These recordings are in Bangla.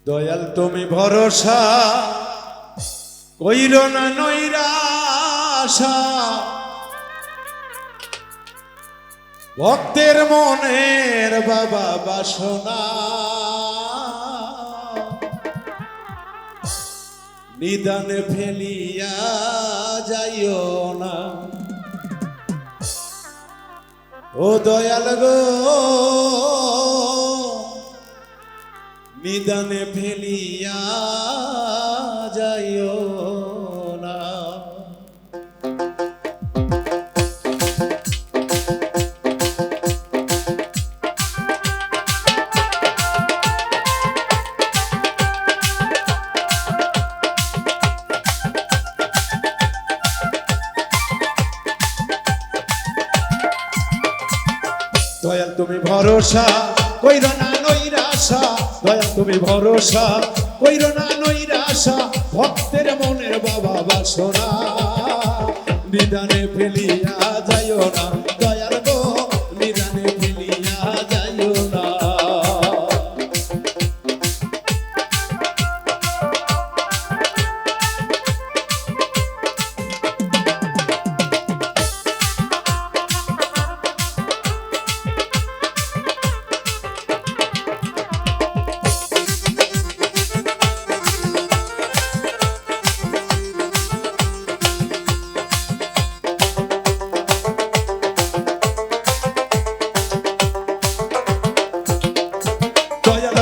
দয়াল তুমি ভরসা কইর না নৈরাশা, ভক্তের মনের বাবা বাসনা, নিদানে ফেলিয়া যাইও না। ও দয়াল গো নিদানে ফেলিয়া যাইও না। দয়াল তুমি ভরসা কইর না নৈরাশা, দয়াল তুমি ভরসা কইর না নৈরাশা, ভক্তের মনের বাবা বাসনা, নিদানে ফেলিয়া যাইও না। দয়াল গো নিদানে ফেলিয়া যাইও না।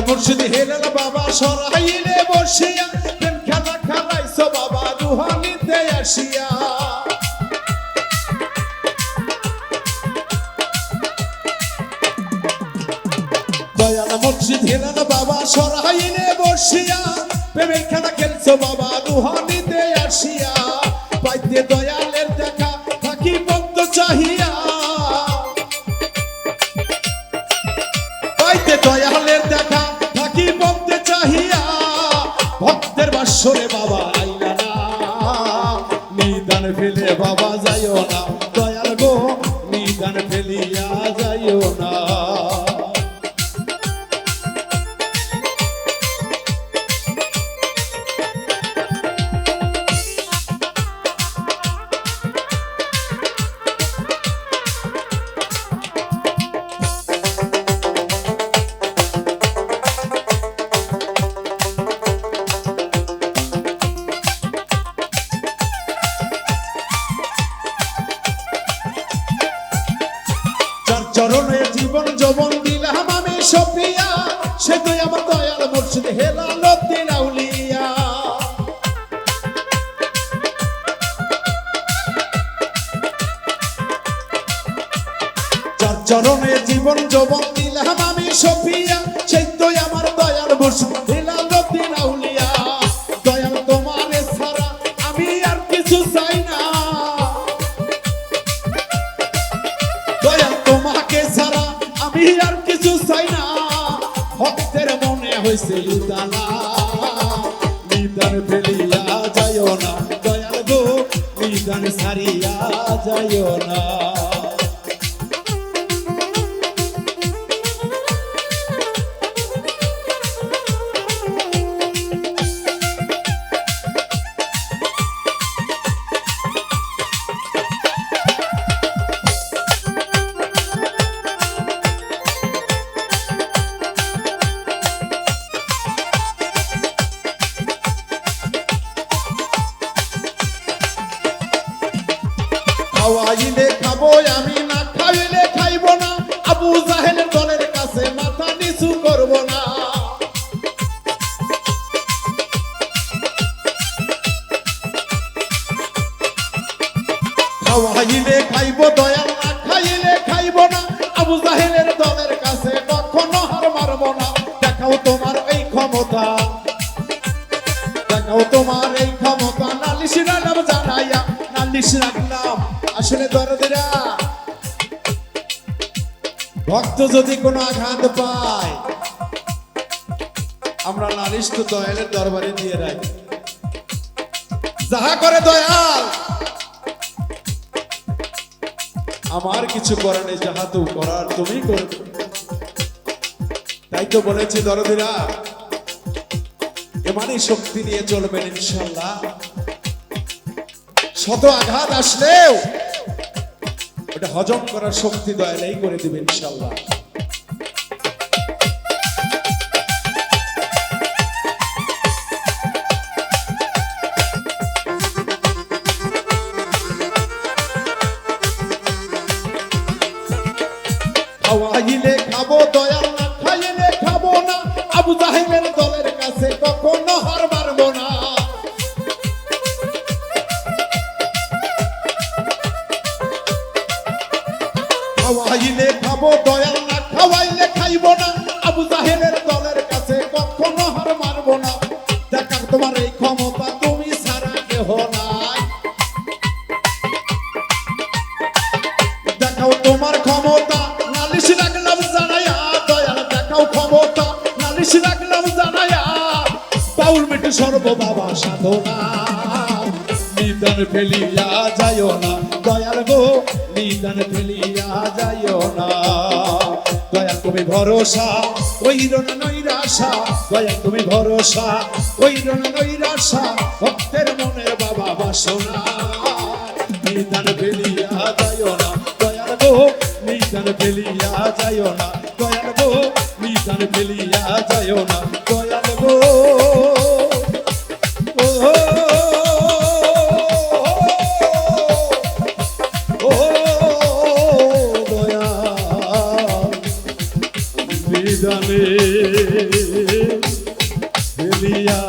মুর্শিদ হেলাল বাবা সরাইলে বসিয়া, প্রেম খেলা খেলাইছো বাবা রুহানিতে আসিয়া। দয়াল মুর্শিদ হেলাল বাবা সরাইলে বসিয়া, প্রেমের খেলা খেলছো বাবা রুহানিতে আসিয়া। পাইতে দয়ালের দেখা থাকি বন্ধ চাহিয়া, পাইতে দয়ালের দেখা থাকি বলতে চাহিয়া, ভক্তের বাসরে বাবা আইলা না, নিদান ফেলে বাবা যাইও না। দয়াল গো নিদান ফেলিয়া যাইও না। চরণে জীবন যৌবন দিলাম আমি সপিয়া, সে তুই আমার দয়াল মুর্শিদ হেলাল উদ্দিন আউলিয়া। চরণে জীবন যৌবন দিলাম আমি সপিয়া, সে তুই আমার দয়াল মুর্শিদ হেলাল উদ্দিন আউলিয়া। দয়াল তোমার ছাড়া আমি আর কিছু চাই না, দয়াল তোমাকে ছাড়া আমি আর কিছু চাই না। ভক্তের মনে হয়েছে উদালা, নিদান ফেলিয়া যাইও না। দয়াল গো নিদান ছাড়িয়া যাইও না। খাওয়াইলে খাবো আমি, না খাইলে খাইব না, আবু জাহেলের দলের কাছে মাথা নিচু করব না। খাওয়াইলে খাইব দয়াল, না খাইলে খাইব না, আবু জাহেলের দলের কাছে কখনো হার মারব না। দেখাও তোমার এই ক্ষমতা, দেখাও তোমার এই ক্ষমতা, নালিশ রাখলাম জানাইয়া, নালিশ রাখলাম আসলে দরদিরা। ভক্ত যদি কোনো আঘাত পায়, আমরা নালিশ তো দয়ালের দরবারে দিয়ে রাখি। যাহা করে দয়াল আমার কিছু করার নেই, যাহা তো করার তুমি করবে। তাই তো বলেছি দরদিরা, ইমানি শক্তি নিয়ে চলবেন ইনশাআল্লাহ। শত আঘাত আসলেও ওটা হজম করার শক্তি দয়ালেই করে দিবেন ইনশাআল্লাহ। খাওয়াইলে খাবো দয়াল, না খাইলে খাবো না। আবু জাহেলের দলের কাছে কখনো হার মানবো না। খাওয়াইলে খাবো দয়াল, না খাওয়াইলে খাইবো না। আবু জাহেলের দলের কাছে কখনো হার মানবো না। দেখার তোমার এই ক্ষমতা, তুমি ছাড়া কেহ নাই। দেখাও তোমার ক্ষমতা, নালিশ রাখলাম জানাইয়া। দয়াল দেখাও ক্ষমতা, নালিশ রাখলাম জানাইয়া। বাউল মিটে সর্ব বাবা সাধনা, নিদান ফেলিয়া যাইও না দয়াল গো, নিদান ফেলিয়া যাইও না। দয়াল তুমি ভরসা, কইর না নৈরাশা। দয়াল তুমি ভরসা, কইর না নৈরাশা। ভক্তের মনের বাবা বাসনা, নিদান ফেলিয়া যাইও না দয়াল গো, নিদান ফেলিয়া যাইও না দয়াল গো, নিদান ফেলিয়া যাইও না দয়াল গো। ও ও দয়াল, নিদানে ফেলিয়া